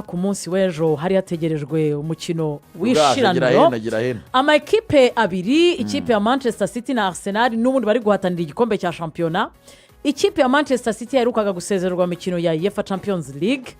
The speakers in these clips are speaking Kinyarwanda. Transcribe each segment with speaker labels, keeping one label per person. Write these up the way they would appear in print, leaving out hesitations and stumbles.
Speaker 1: ku munsi w'ejo hari hategerejwe umukino w'ishiraniro amakipe abiri ikipe ya Manchester City na Arsenal n'ubundi bari guhatanira igikombe cya shampiyona. Ikipe ya Manchester City yaherukaga gusezererwa imikino ya UEFA Champions League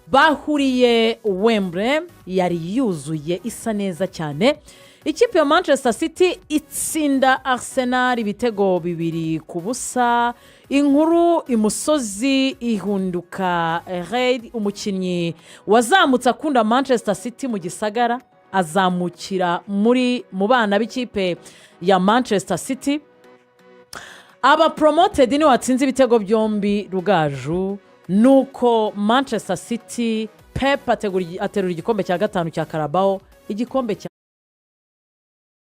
Speaker 1: bahuriye Wembley yari yuzuye isa neza cyane. Ikipe ya Manchester City itsinda Arsenal ibitego 2-0. Inkuru imusozi ihunduka Red umukinnyi wazamutse akunda Manchester City mu gisagara azamukira mu bana b'ikipe ya Manchester City. Aba promoted ni watsinze ibitego byombi Rugaju nuko Manchester City Pepe aterura igikombe cya gatanu cya Carabao, igikombe cya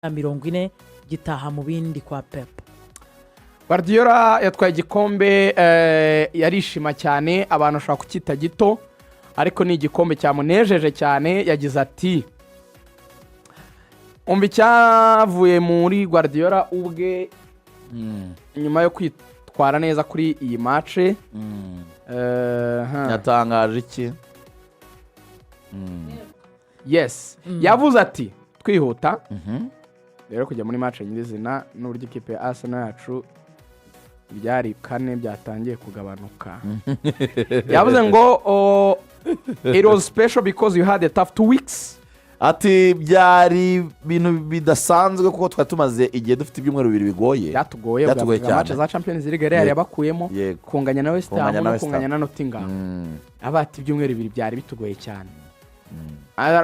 Speaker 1: 40 gitaha mu bindi kwa Pepe.
Speaker 2: Guardiola yatwaye igikombe yarishima cyane, abantu bashaka kukita gito ariko ni igikombe cyamunejeje cyane. Yagize ati umbi cyavuye muri Guardiola ubwe nyuma yo kwitwara neza kuri iyi match.
Speaker 3: Yatangaje iki?
Speaker 2: Yes, yavuze ati twihuta rero kujya muri match nyirizina n'uburyo ikipe ya Arsenal yacu byari 4 byatangiye kugabanuka. Yavuze ngo it was special because you had a tough 2 weeks.
Speaker 3: Ati byari bintu bidasanzwe kuko twatumaze igihe dufite ibyumweru 2 bigoye.
Speaker 2: Byatugoye match za Champions League yari yabakuyemo kunganya na West Ham no kunganya na Nottingham. Abati ibyumweru 2 byari bitugoye cyane.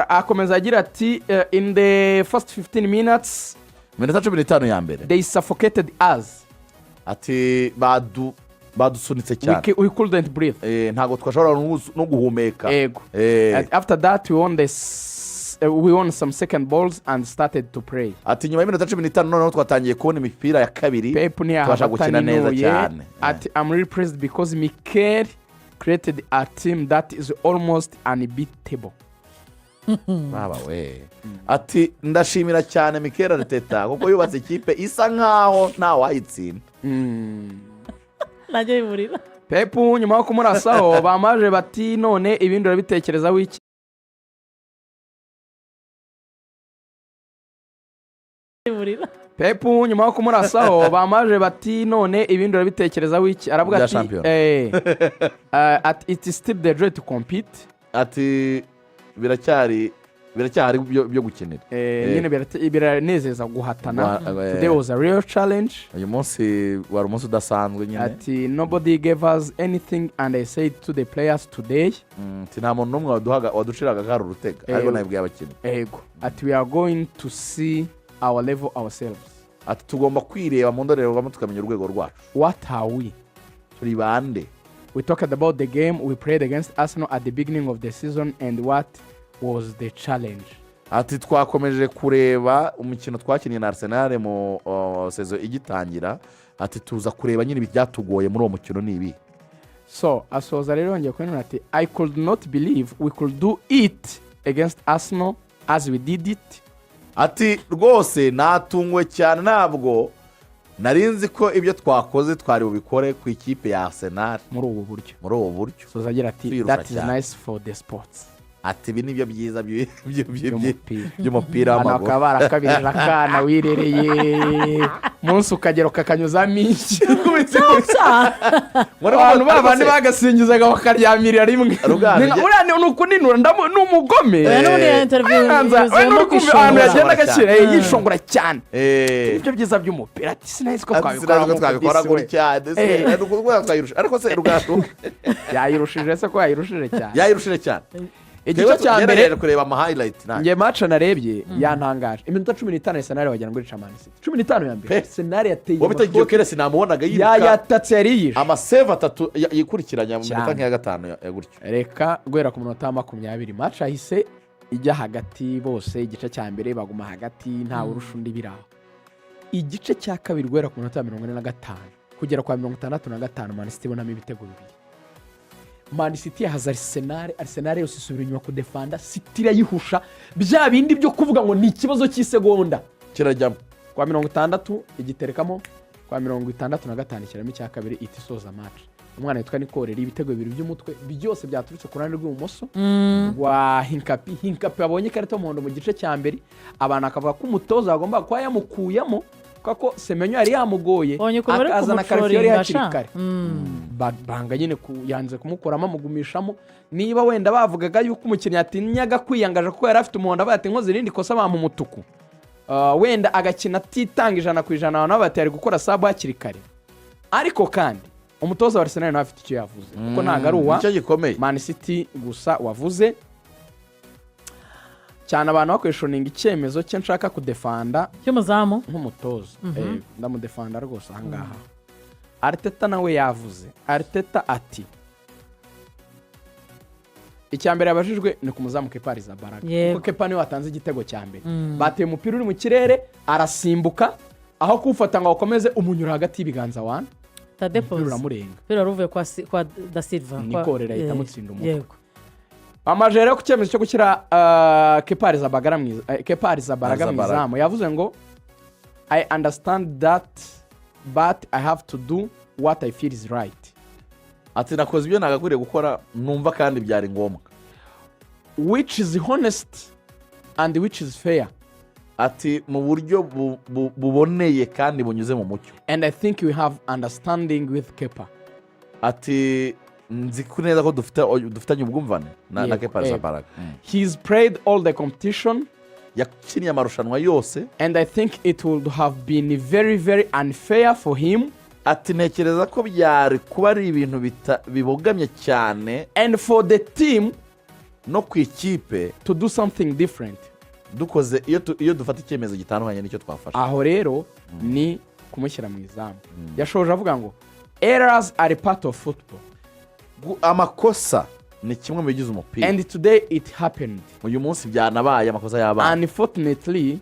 Speaker 2: Akomeza agira ati in the first 15 minutes
Speaker 3: minota 15 ya mbere
Speaker 2: they suffocated us.
Speaker 3: Ati badusunitse cyane.
Speaker 2: We couldn't breathe.
Speaker 3: Ntago twashobora no guhumeka.
Speaker 2: After that we won some second balls and started to pray.
Speaker 3: Ati nyuma y'iminota 15 noneho twatangiye kubona imipira ya kabiri twasha gukina neza cyane.
Speaker 2: Ati I'm really pleased because Mikel created a team that is almost unbeatable.
Speaker 3: Baba we. Ati ndashimira cyane Mikel Arteta kuko yubatse ikipe isa nkaho nta wayitsinda.
Speaker 1: Najye burira.
Speaker 2: Pepe nyuma yo kumurasaho bamaje bati none ibindi urabitekereza wiki. Pepe nyuma yo kumurasaho bamaje bati none ibindi urabitekereza wiki. Aravuga ati it is still the joy to compete.
Speaker 3: Ati biracyari byo gukenera.
Speaker 2: Nyine biranezeza guhatana. Today was a real challenge.
Speaker 3: Uyu munsi wari umunsi udasanzwe nyine.
Speaker 2: Ati nobody gave us anything and I said to the players today.
Speaker 3: Nta muntu n'umwe wadushiraga karo rutega ariko nabwiye abakinnyi.
Speaker 2: Yego. Ati we are going to see our level ourselves.
Speaker 3: Ati tugomba kwireba mu ndorerwamo tukamenya urwego rwacu.
Speaker 2: What are we?
Speaker 3: Turi bande?
Speaker 2: We talked about the game we played against Arsenal at the beginning of the season and what was the challenge.
Speaker 3: Ati twakomeje kureba umukino twakiniye na Arsenal mu season igitangira. Ati tuza kureba nyine byatugoye muri uwo mukino nibi.
Speaker 2: So asoza rero ngiye kwena ati I could not believe we could do it against Arsenal as we did it.
Speaker 3: Ati rwose natungwe cyane ntabwo narinzi ko ibyo twakoze twari bubikore ku ikipe ya Arsenal
Speaker 2: muri ubu buryo.
Speaker 3: So
Speaker 2: zagira ati that is nice for the sports.
Speaker 3: Ati ibi nibyo byiza by'umupira w'amaguru.
Speaker 2: Akabara kabirira kana wirereye munsi ukagero kakanyuza minshi. Muri abantu babandi bagasingizaga bakaryamirira rimwe. Uriya nukuninura n'umugome.
Speaker 1: None interview
Speaker 2: no kumva yagenda gakira yishongora cyane. Ibyo byiza by'umupira ati sinahise ko
Speaker 3: twabikora kuri cyane. Ariko se Rugaju
Speaker 2: yayirushije se ko
Speaker 3: yayirushije cyane.
Speaker 2: Igice cya mbere
Speaker 3: kureba ama highlight nanjye.
Speaker 2: Nge match narebye yantangaje. Iminota 15 Arsenal wagira ngo rica Man City. 15 ya mbere. Arsenal yateye.
Speaker 3: Wabitagiye kere sinamubonaga yiruka.
Speaker 2: Yatatse yariyishe.
Speaker 3: Ama save 3 yikurikiranya mu minota nka 5 ya gutyo.
Speaker 2: Reka guhera ku minota 20 match ahise ijya hagati bose igice cya mbere baguma hagati nta urusha undi biraho. Igice cya kabiri guhera ku minota 45 kugera kwa 65 Man City bonamo ibitego bibiri. Man City yahaza Arsenal yose isubira inyuma ku defender, City irayihusha bya bindi byo kuvuga ngo ni ikibazo cy'isegonda
Speaker 3: kirajyamo
Speaker 2: kwa 60 igiterekamo kwa 65 kiramo cya kabiri itisoza match. umwana witwa Nikorera ibitego bibiri by'umutwe byose byaturutse ku ruhande rw'ibumoso wa Hinkapi abonye ikarita y'umuhondo mu gice cya mbere abantu akavuga ko umutoza agomba kuba yamukuyemo kuko Semenyo yari yamugoye akazana karifiyori hakiri kare banga nyine yanze kumukuramo amugumishamo niba wenda bavugaga yuko umukinnyi atinyaga kwiyangaje kuko yari afite umuhondo bati nkoze irindi kosa bamu umutuku wenda agakina atitanga 100% abantu batari gukora sabu hakiri kare ariko kandi umutoza wa Arsenal nawe afite icyo yavuze kuko ntago ari uwa Man City gusa wavuze cyane abantu bakweshoninga icyemezo cye nshaka kudefanda
Speaker 1: cy'umuzamu
Speaker 2: nk'umutoza ndamudefanda rwose ahangaha Arteta nawe yavuze Arteta ati icyambere yabajijwe ni ku muzamu Kepa Arrizabalaga kuko Kepa niwe watanze igitego cya mbere bateye umupira uri mu kirere arasimbuka aho kuwufata ngo akomeze umunyura hagati y'ibiganza wana
Speaker 1: tadepoze
Speaker 2: uramurenga
Speaker 1: pera ruvuye kwa Da Silva
Speaker 2: Nikorera ahita amutsinda umutwe amajere yo ku cyemezo cyo gushyira Kepa Arrizabalaga mu izamu yavuze ngo I understand that but I have to do what I feel is right.
Speaker 3: Ati nakoze ibyo nagakwiriye gukora numva kandi byari ngombwa.
Speaker 2: Which is honest and which is fair.
Speaker 3: Ati mu buryo buboneye kandi bunyuze mu mucyo.
Speaker 2: And I think we have understanding with Kepa.
Speaker 3: Ati nzi neza ko dufitanye ubwumvane na Kepa Arrizabalaga.
Speaker 2: He's played all the competition.
Speaker 3: Yakiniye amarushanwa yose.
Speaker 2: And I think it would have been very very unfair for him.
Speaker 3: Ati ntekereza ko byari kuba ari ibintu bibogamye cyane
Speaker 2: and for the team
Speaker 3: no ku ikipe
Speaker 2: to do something different.
Speaker 3: Dukoze iyo dufata icyemezo gitandukanye nicyo twafasha.
Speaker 2: Aho rero ni kumushyira mu izamu. Yashoje avuga ngo errors are part of football.
Speaker 3: Amakosa ni kimwe mu bigize umupira.
Speaker 2: And today it happened.
Speaker 3: Uyu munsi byanabaye amakosa y'abana.
Speaker 2: Unfortunately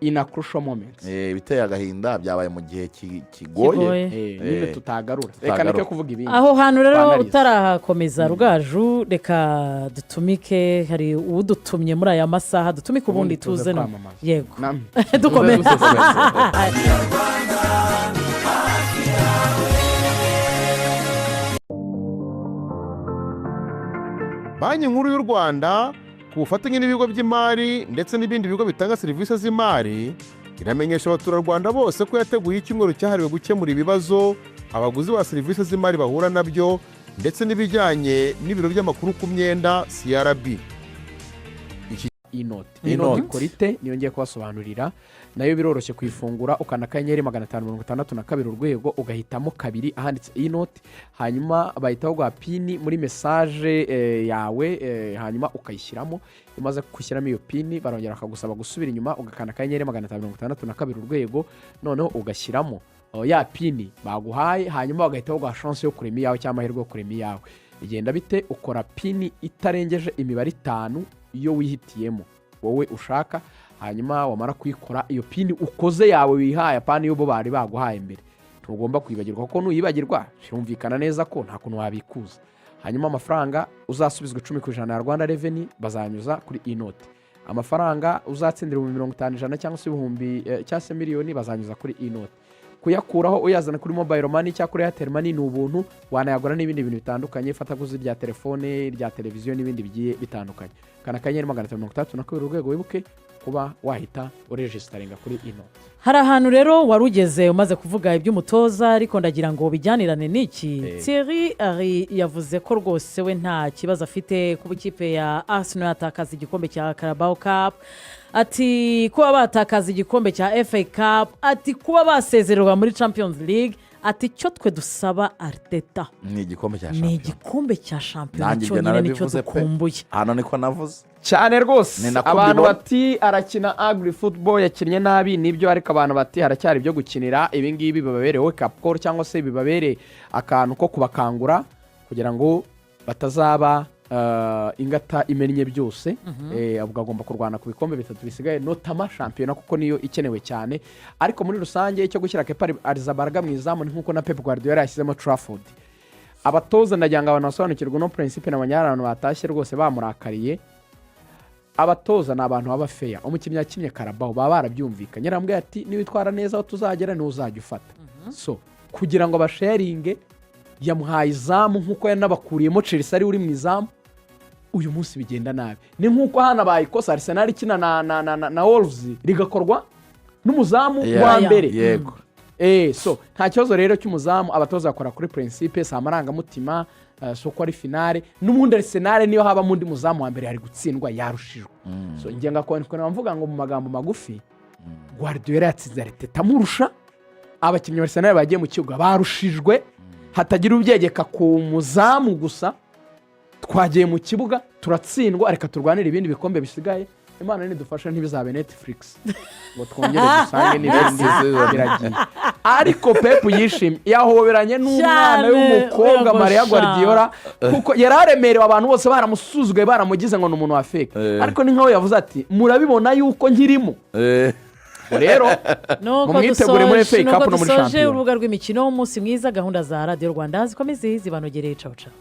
Speaker 2: in a crucial moment.
Speaker 3: Biteye agahinda byabaye mu gihe kigoye.
Speaker 2: Nibe tutagarura. Reka neke kuvuga ibindi.
Speaker 1: Aho hantu rero utarakomeza Rugaju reka dutumike hari udutumye muri aya masaha dutumike ubundi tuze no. Yego. Dukomeza.
Speaker 4: Banki nkuru y'u Rwanda ku bufatanye n'ibigo by'imari ndetse n'ibindi bigo bitanga serivisi z'imari iramenyesha abaturarwanda bose ko yateguye icyumweru cyahariwe gukemura ibibazo abaguzi ba serivisi z'imari bahura nabyo ndetse n'ibijyanye n'ibiro by'amakuru ku myenda CRB.
Speaker 2: Inoti korite niyo ngiye kubasobanurira nayo biroroshye kuyifungura ukanda akanyenyeri 562 urwego ugahitamo kabiri ahanditse inoti hanyuma bahitaho gwa pini muri message yawe hanyuma ukayishyiramo imaze kushyiramo iyo pini barongera akagusaba gusubira inyuma ugakanda akanyenyeri 562 urwego noneho ugashyiramo ya pini baguhaye hanyuma bagahitaho gwa chance yo kurema yawe cyangwa amahirwe yo kurema yawe igenda bite ukora pini itarengeje imibare 5 iyo wihitiyemo wowe ushaka hanyuma wamara kuyikora iyo pini ukoze yawe wihaye apana iyo bo bari baguhaye mbere ntugomba kwibagirwa kuko nuyibagirwa cyumvikana neza ko nta kuntu wabikuza hanyuma amafaranga uzasubizwa 10% ya Rwanda Revenue bazanyuza kuri inoti amafaranga uzatsindira 50% cyangwa se ibihumbi cyangwa se miliyoni bazanyuza kuri inoti kuyakuraho uyazana kuri mobile money cyangwa kuri Airtel money ni ubuntu wanayagura n'ibindi bintu bitandukanye fata guzi rya telefone rya televiziyo n'ibindi bigiye bitandukanye kana akanyenyeri 532 urwego wibuke kuba wahita uregistaringa kuri ino.
Speaker 1: Hari ahantu rero warugeze umaze kuvuga iby'umutoza ariko ndagira ngo bijyanirane n'iki Thierry ari yavuze ko rwose we nta kibazo afite ku ikipe ya Arsenal yatakaza igikombe cya Carabao Cup ati kuba batakaza igikombe cya FA Cup ati kuba basezererwa muri Champions League ati cyo twe dusaba Arteta
Speaker 3: ni igikombe cya shampiyona
Speaker 1: cyonyine nicyo dukumbuye
Speaker 3: hano niko navuze
Speaker 2: cyane rwose abantu bati arakina agri football yakinnye nabi nibyo ariko abantu bati haracyari ibyo gukinira ibi ngibi bibabereye wake up call cyangwa se bibabereye akantu ko kubakangura kugira ngo batazaba ingata imennye byose agomba kurwana ku bikombe bitatu bisigaye notama shampiyona kuko niyo ikenewe cyane ariko muri rusange cyo gushyira Kepa Arrizabalaga mu izamu nkuko na Pepe Guardiola yashyizemo Trafford abatoza ndagira ngo abantu basobanukirwe no principe n'abanyarano batashye rwose bamurakariye abatoza n'abantu baba fair umukinnyi yakinnye Carabao baba barabyumvikanye yarambwiye ati niwitwara neza aho tuzagera ni uzajya ufata so kugira ngo basharinge yamuhaye izamu nk'uko yanabakuriyemo Chelsea ari uri mu izamu. Uyu munsi bigenda nabi, ni nk'uko hano bayikosa Arsenal ikina na Wolves rigakorwa n'umuzamu wa mbere.
Speaker 3: Yego.
Speaker 2: So nta kibazo rero cy'umuzamu, abatoza bakora kuri principe si amarangamutima, so ko ari finale n'ubundi Arsenal niyo haba mu ndi muzamu wa mbere hari gutsindwa yarushijwe. So ngenga ko mvuga ngo mu magambo magufi Guardiola yatsinze Arteta amurusha, abakinnyi ba Arsenal bagiye mu kibuga barushijwe, hatagira ubyegeka ku muzamu gusa. Twagiye mu kibuga turatsindwa, reka turwanire ibindi bikombe bisigaye. Imana nidufasha ntibizabe Netflix ngo twongere dusange n'ibindi biragiye. Ariko Pepe yishimye, yahoberanye n'umwana w'umukobwa Maria Guardiola kuko yararemerewe, abantu bose baramusuzuguye baramugize ngo ni umuntu wa fake. Ariko ni nkaho yavuze ati murabibona yuko nkirimo. Rero mumwitegure muri FA Cup no muri
Speaker 1: Champions.
Speaker 2: Champions.
Speaker 1: Urubuga rw'imikino umunsi mwiza, gahunda za Radio Rwanda zikomeze zibanogereye. Ciao ciao.